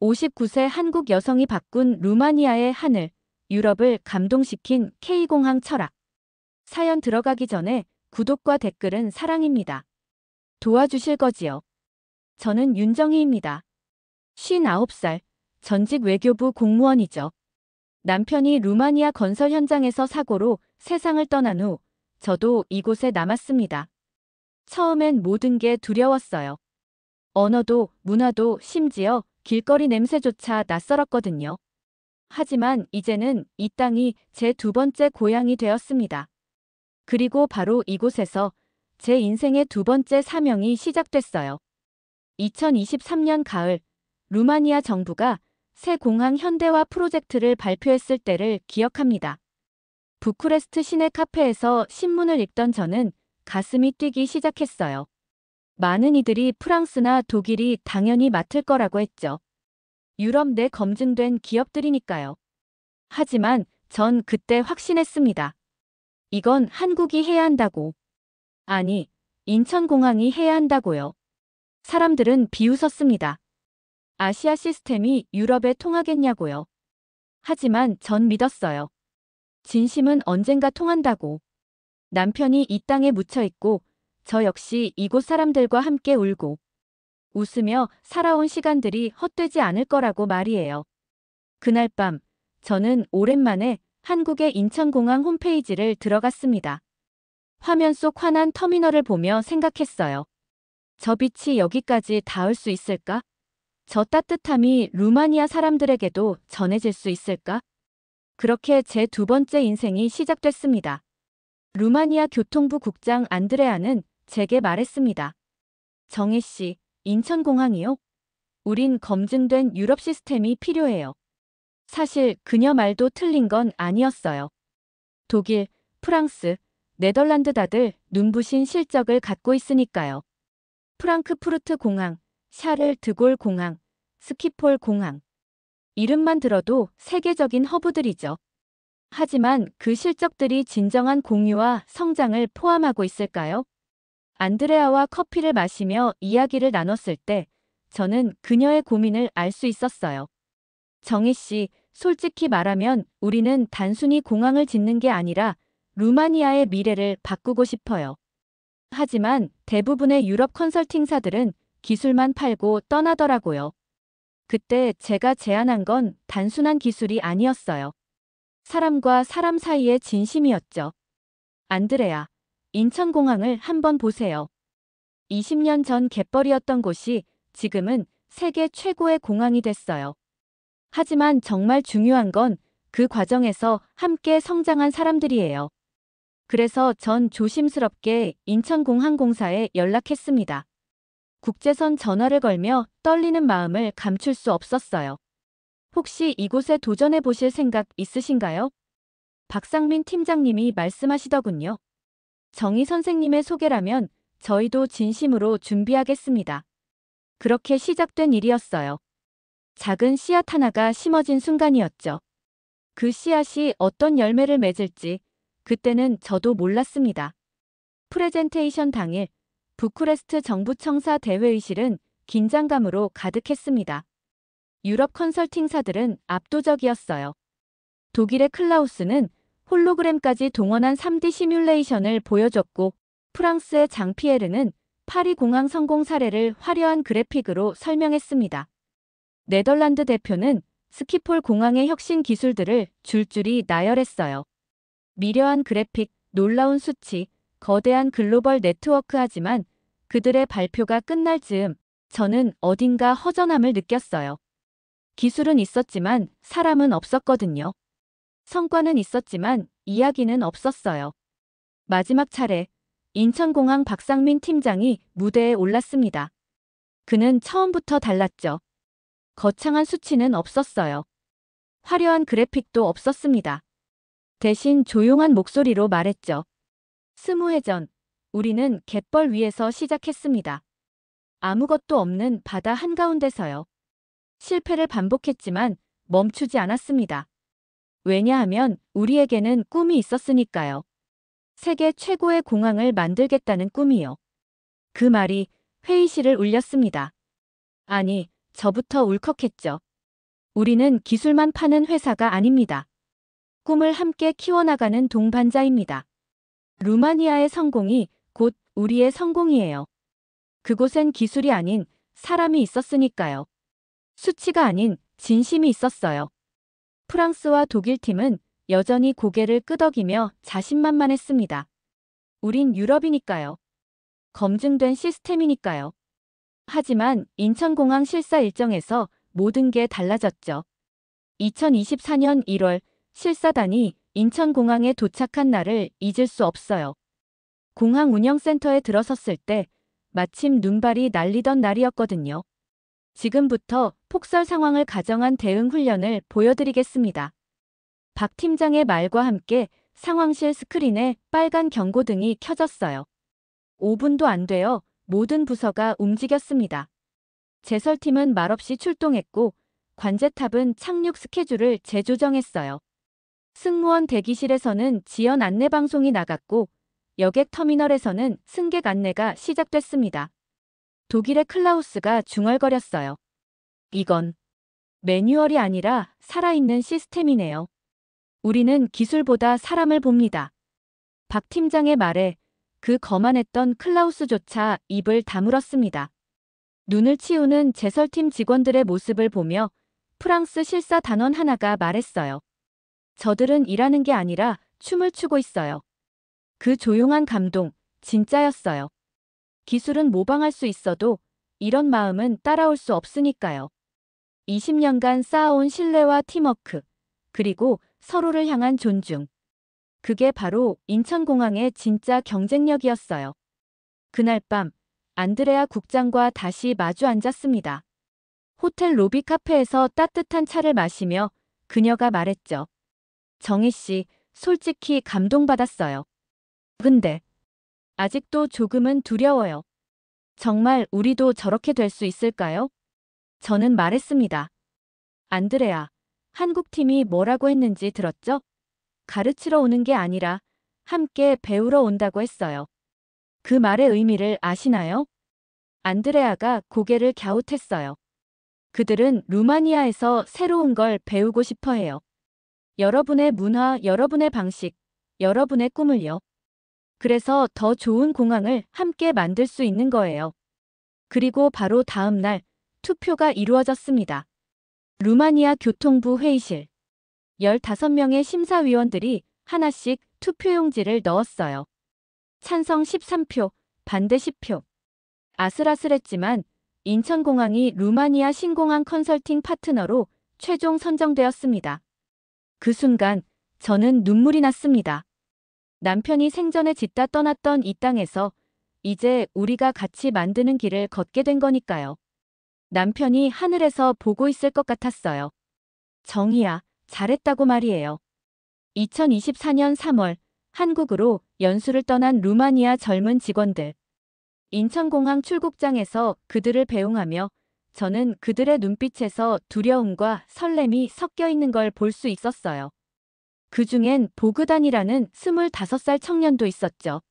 59세 한국 여성이 바꾼 루마니아의 하늘, 유럽을 감동시킨 K공항 철학. 사연 들어가기 전에 구독과 댓글은 사랑입니다. 도와주실 거지요? 저는 윤정희입니다. 59살, 전직 외교부 공무원이죠. 남편이 루마니아 건설 현장에서 사고로 세상을 떠난 후 저도 이곳에 남았습니다. 처음엔 모든 게 두려웠어요. 언어도 문화도 심지어 길거리 냄새조차 낯설었거든요. 하지만 이제는 이 땅이 제 두 번째 고향이 되었습니다. 그리고 바로 이곳에서 제 인생의 두 번째 사명이 시작됐어요. 2023년 가을, 루마니아 정부가 새 공항 현대화 프로젝트를 발표했을 때를 기억합니다. 부쿠레스트 시내 카페에서 신문을 읽던 저는 가슴이 뛰기 시작했어요. 많은 이들이 프랑스나 독일이 당연히 맡을 거라고 했죠. 유럽 내 검증된 기업들이니까요. 하지만 전 그때 확신했습니다. 이건 한국이 해야 한다고. 아니, 인천공항이 해야 한다고요. 사람들은 비웃었습니다. 아시아 시스템이 유럽에 통하겠냐고요. 하지만 전 믿었어요. 진심은 언젠가 통한다고. 남편이 이 땅에 묻혀있고 저 역시 이곳 사람들과 함께 울고 웃으며 살아온 시간들이 헛되지 않을 거라고 말이에요. 그날 밤 저는 오랜만에 한국의 인천공항 홈페이지를 들어갔습니다. 화면 속 환한 터미널을 보며 생각했어요. 저 빛이 여기까지 닿을 수 있을까? 저 따뜻함이 루마니아 사람들에게도 전해질 수 있을까? 그렇게 제 두 번째 인생이 시작됐습니다. 루마니아 교통부 국장 안드레아는 제게 말했습니다. 정혜 씨, 인천공항이요? 우린 검증된 유럽 시스템이 필요해요. 사실 그녀 말도 틀린 건 아니었어요. 독일, 프랑스, 네덜란드 다들 눈부신 실적을 갖고 있으니까요. 프랑크푸르트 공항, 샤를 드골 공항, 스키폴 공항. 이름만 들어도 세계적인 허브들이죠. 하지만 그 실적들이 진정한 공유와 성장을 포함하고 있을까요? 안드레아와 커피를 마시며 이야기를 나눴을 때 저는 그녀의 고민을 알 수 있었어요. 정희 씨, 솔직히 말하면 우리는 단순히 공항을 짓는 게 아니라 루마니아의 미래를 바꾸고 싶어요. 하지만 대부분의 유럽 컨설팅사들은 기술만 팔고 떠나더라고요. 그때 제가 제안한 건 단순한 기술이 아니었어요. 사람과 사람 사이의 진심이었죠. 안드레아, 인천공항을 한번 보세요. 20년 전 갯벌이었던 곳이 지금은 세계 최고의 공항이 됐어요. 하지만 정말 중요한 건 그 과정에서 함께 성장한 사람들이에요. 그래서 전 조심스럽게 인천공항공사에 연락했습니다. 국제선 전화를 걸며 떨리는 마음을 감출 수 없었어요. 혹시 이곳에 도전해 보실 생각 있으신가요? 박상민 팀장님이 말씀하시더군요. 정희 선생님의 소개라면 저희도 진심으로 준비하겠습니다. 그렇게 시작된 일이었어요. 작은 씨앗 하나가 심어진 순간이었죠. 그 씨앗이 어떤 열매를 맺을지 그때는 저도 몰랐습니다. 프레젠테이션 당일 부쿠레스트 정부청사 대회의실은 긴장감으로 가득했습니다. 유럽 컨설팅사들은 압도적이었어요. 독일의 클라우스는 홀로그램까지 동원한 3D 시뮬레이션을 보여줬고 프랑스의 장피에르는 파리 공항 성공 사례를 화려한 그래픽으로 설명했습니다. 네덜란드 대표는 스키폴 공항의 혁신 기술들을 줄줄이 나열했어요. 미려한 그래픽, 놀라운 수치, 거대한 글로벌 네트워크 하지만 그들의 발표가 끝날 즈음 저는 어딘가 허전함을 느꼈어요. 기술은 있었지만 사람은 없었거든요. 성과는 있었지만 이야기는 없었어요. 마지막 차례 인천공항 박상민 팀장이 무대에 올랐습니다. 그는 처음부터 달랐죠. 거창한 수치는 없었어요. 화려한 그래픽도 없었습니다. 대신 조용한 목소리로 말했죠. 20해 전, 우리는 갯벌 위에서 시작했습니다. 아무것도 없는 바다 한가운데서요. 실패를 반복했지만 멈추지 않았습니다. 왜냐하면 우리에게는 꿈이 있었으니까요. 세계 최고의 공항을 만들겠다는 꿈이요. 그 말이 회의실을 울렸습니다. 아니, 저부터 울컥했죠. 우리는 기술만 파는 회사가 아닙니다. 꿈을 함께 키워나가는 동반자입니다. 루마니아의 성공이 곧 우리의 성공이에요. 그곳엔 기술이 아닌 사람이 있었으니까요. 수치가 아닌 진심이 있었어요. 프랑스와 독일 팀은 여전히 고개를 끄덕이며 자신만만했습니다. 우린 유럽이니까요. 검증된 시스템이니까요. 하지만 인천공항 실사 일정에서 모든 게 달라졌죠. 2024년 1월 실사단이 인천공항에 도착한 날을 잊을 수 없어요. 공항 운영센터에 들어섰을 때 마침 눈발이 날리던 날이었거든요. 지금부터 폭설 상황을 가정한 대응 훈련을 보여드리겠습니다. 박 팀장의 말과 함께 상황실 스크린에 빨간 경고등이 켜졌어요. 5분도 안 되어 모든 부서가 움직였습니다. 제설팀은 말없이 출동했고 관제탑은 착륙 스케줄을 재조정했어요. 승무원 대기실에서는 지연 안내 방송이 나갔고 여객 터미널에서는 승객 안내가 시작됐습니다. 독일의 클라우스가 중얼거렸어요. 이건 매뉴얼이 아니라 살아있는 시스템이네요. 우리는 기술보다 사람을 봅니다. 박 팀장의 말에 그 거만했던 클라우스조차 입을 다물었습니다. 눈을 치우는 제설팀 직원들의 모습을 보며 프랑스 실사 단원 하나가 말했어요. 저들은 일하는 게 아니라 춤을 추고 있어요. 그 조용한 감동, 진짜였어요. 기술은 모방할 수 있어도 이런 마음은 따라올 수 없으니까요. 20년간 쌓아온 신뢰와 팀워크, 그리고 서로를 향한 존중. 그게 바로 인천공항의 진짜 경쟁력이었어요. 그날 밤, 안드레아 국장과 다시 마주 앉았습니다. 호텔 로비 카페에서 따뜻한 차를 마시며 그녀가 말했죠. 정희 씨, 솔직히 감동받았어요. 근데 아직도 조금은 두려워요. 정말 우리도 저렇게 될 수 있을까요? 저는 말했습니다. 안드레아, 한국팀이 뭐라고 했는지 들었죠? 가르치러 오는 게 아니라 함께 배우러 온다고 했어요. 그 말의 의미를 아시나요? 안드레아가 고개를 갸웃했어요. 그들은 루마니아에서 새로운 걸 배우고 싶어 해요. 여러분의 문화, 여러분의 방식, 여러분의 꿈을요. 그래서 더 좋은 공항을 함께 만들 수 있는 거예요. 그리고 바로 다음 날 투표가 이루어졌습니다. 루마니아 교통부 회의실. 15명의 심사위원들이 하나씩 투표용지를 넣었어요. 찬성 13표, 반대 10표. 아슬아슬했지만 인천공항이 루마니아 신공항 컨설팅 파트너로 최종 선정되었습니다. 그 순간 저는 눈물이 났습니다. 남편이 생전에 짓다 떠났던 이 땅에서 이제 우리가 같이 만드는 길을 걷게 된 거니까요. 남편이 하늘에서 보고 있을 것 같았어요. 정희야, 잘했다고 말이에요. 2024년 3월 한국으로 연수를 떠난 루마니아 젊은 직원들. 인천공항 출국장에서 그들을 배웅하며 저는 그들의 눈빛에서 두려움과 설렘이 섞여 있는 걸 볼 수 있었어요. 그중엔 보그단이라는 25살 청년도 있었죠.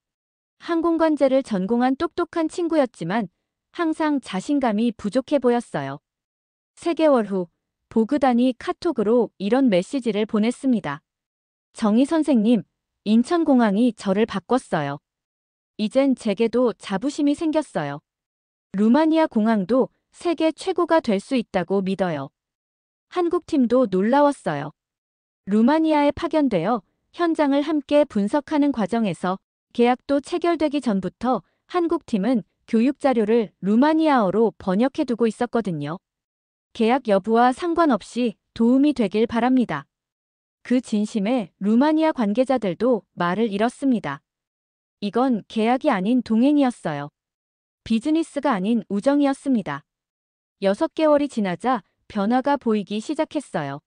항공관제를 전공한 똑똑한 친구였지만 항상 자신감이 부족해 보였어요. 3개월 후 보그단이 카톡으로 이런 메시지를 보냈습니다. 정희 선생님, 인천공항이 저를 바꿨어요. 이젠 제게도 자부심이 생겼어요. 루마니아 공항도 세계 최고가 될 수 있다고 믿어요. 한국팀도 놀라웠어요. 루마니아에 파견되어 현장을 함께 분석하는 과정에서 계약도 체결되기 전부터 한국팀은 교육 자료를 루마니아어로 번역해두고 있었거든요. 계약 여부와 상관없이 도움이 되길 바랍니다. 그 진심에 루마니아 관계자들도 말을 잃었습니다. 이건 계약이 아닌 동행이었어요. 비즈니스가 아닌 우정이었습니다. 6개월이 지나자 변화가 보이기 시작했어요.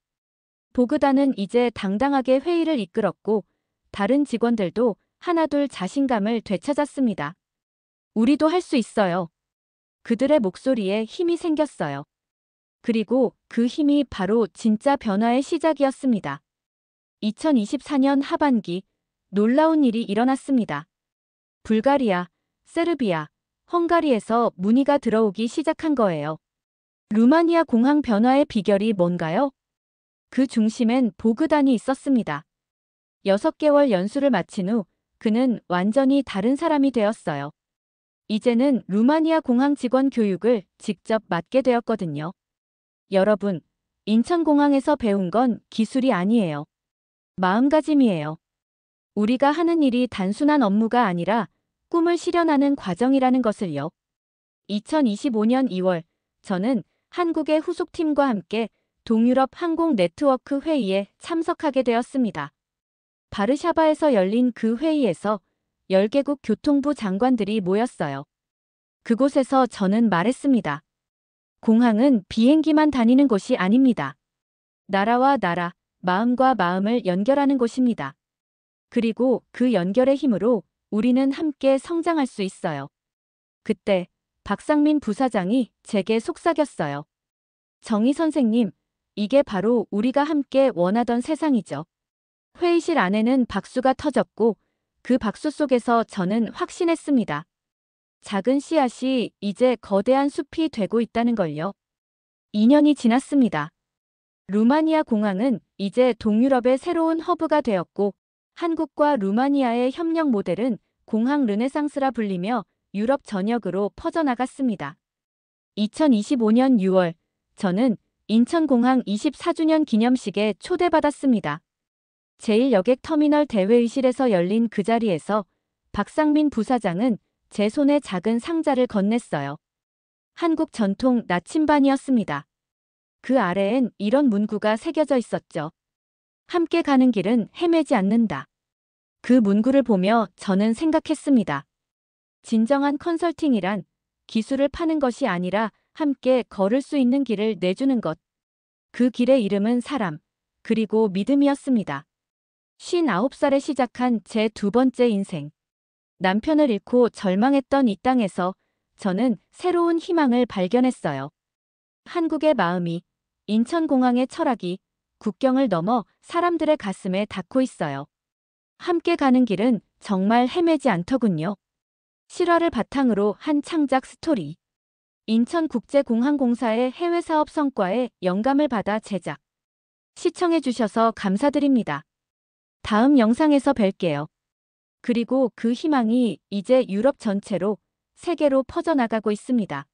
보그단은 이제 당당하게 회의를 이끌었고 다른 직원들도 하나둘 자신감을 되찾았습니다. 우리도 할 수 있어요. 그들의 목소리에 힘이 생겼어요. 그리고 그 힘이 바로 진짜 변화의 시작이었습니다. 2024년 하반기 놀라운 일이 일어났습니다. 불가리아, 세르비아, 헝가리에서 문의가 들어오기 시작한 거예요. 루마니아 공항 변화의 비결이 뭔가요? 그 중심엔 보그단이 있었습니다. 6개월 연수를 마친 후 그는 완전히 다른 사람이 되었어요. 이제는 루마니아 공항 직원 교육을 직접 맡게 되었거든요. 여러분, 인천공항에서 배운 건 기술이 아니에요. 마음가짐이에요. 우리가 하는 일이 단순한 업무가 아니라 꿈을 실현하는 과정이라는 것을요. 2025년 2월, 저는 한국의 후속팀과 함께 동유럽 항공 네트워크 회의에 참석하게 되었습니다. 바르샤바에서 열린 그 회의에서 10개국 교통부 장관들이 모였어요. 그곳에서 저는 말했습니다. 공항은 비행기만 다니는 곳이 아닙니다. 나라와 나라, 마음과 마음을 연결하는 곳입니다. 그리고 그 연결의 힘으로 우리는 함께 성장할 수 있어요. 그때 박상민 부사장이 제게 속삭였어요. 정희 선생님, 이게 바로 우리가 함께 원하던 세상이죠. 회의실 안에는 박수가 터졌고 그 박수 속에서 저는 확신했습니다. 작은 씨앗이 이제 거대한 숲이 되고 있다는 걸요. 2년이 지났습니다. 루마니아 공항은 이제 동유럽의 새로운 허브가 되었고 한국과 루마니아의 협력 모델은 공항 르네상스라 불리며 유럽 전역으로 퍼져나갔습니다. 2025년 6월, 저는 인천공항 24주년 기념식에 초대받았습니다. 제1여객터미널 대회의실에서 열린 그 자리에서 박상민 부사장은 제 손에 작은 상자를 건넸어요. 한국 전통 나침반이었습니다. 그 아래엔 이런 문구가 새겨져 있었죠. 함께 가는 길은 헤매지 않는다. 그 문구를 보며 저는 생각했습니다. 진정한 컨설팅이란 기술을 파는 것이 아니라 함께 걸을 수 있는 길을 내주는 것. 그 길의 이름은 사람, 그리고 믿음이었습니다. 59살에 시작한 제 두 번째 인생. 남편을 잃고 절망했던 이 땅에서 저는 새로운 희망을 발견했어요. 한국의 마음이, 인천공항의 철학이 국경을 넘어 사람들의 가슴에 닿고 있어요. 함께 가는 길은 정말 헤매지 않더군요. 실화를 바탕으로 한 창작 스토리. 인천국제공항공사의 해외사업 성과에 영감을 받아 제작. 시청해주셔서 감사드립니다. 다음 영상에서 뵐게요. 그리고 그 희망이 이제 유럽 전체로, 세계로 퍼져나가고 있습니다.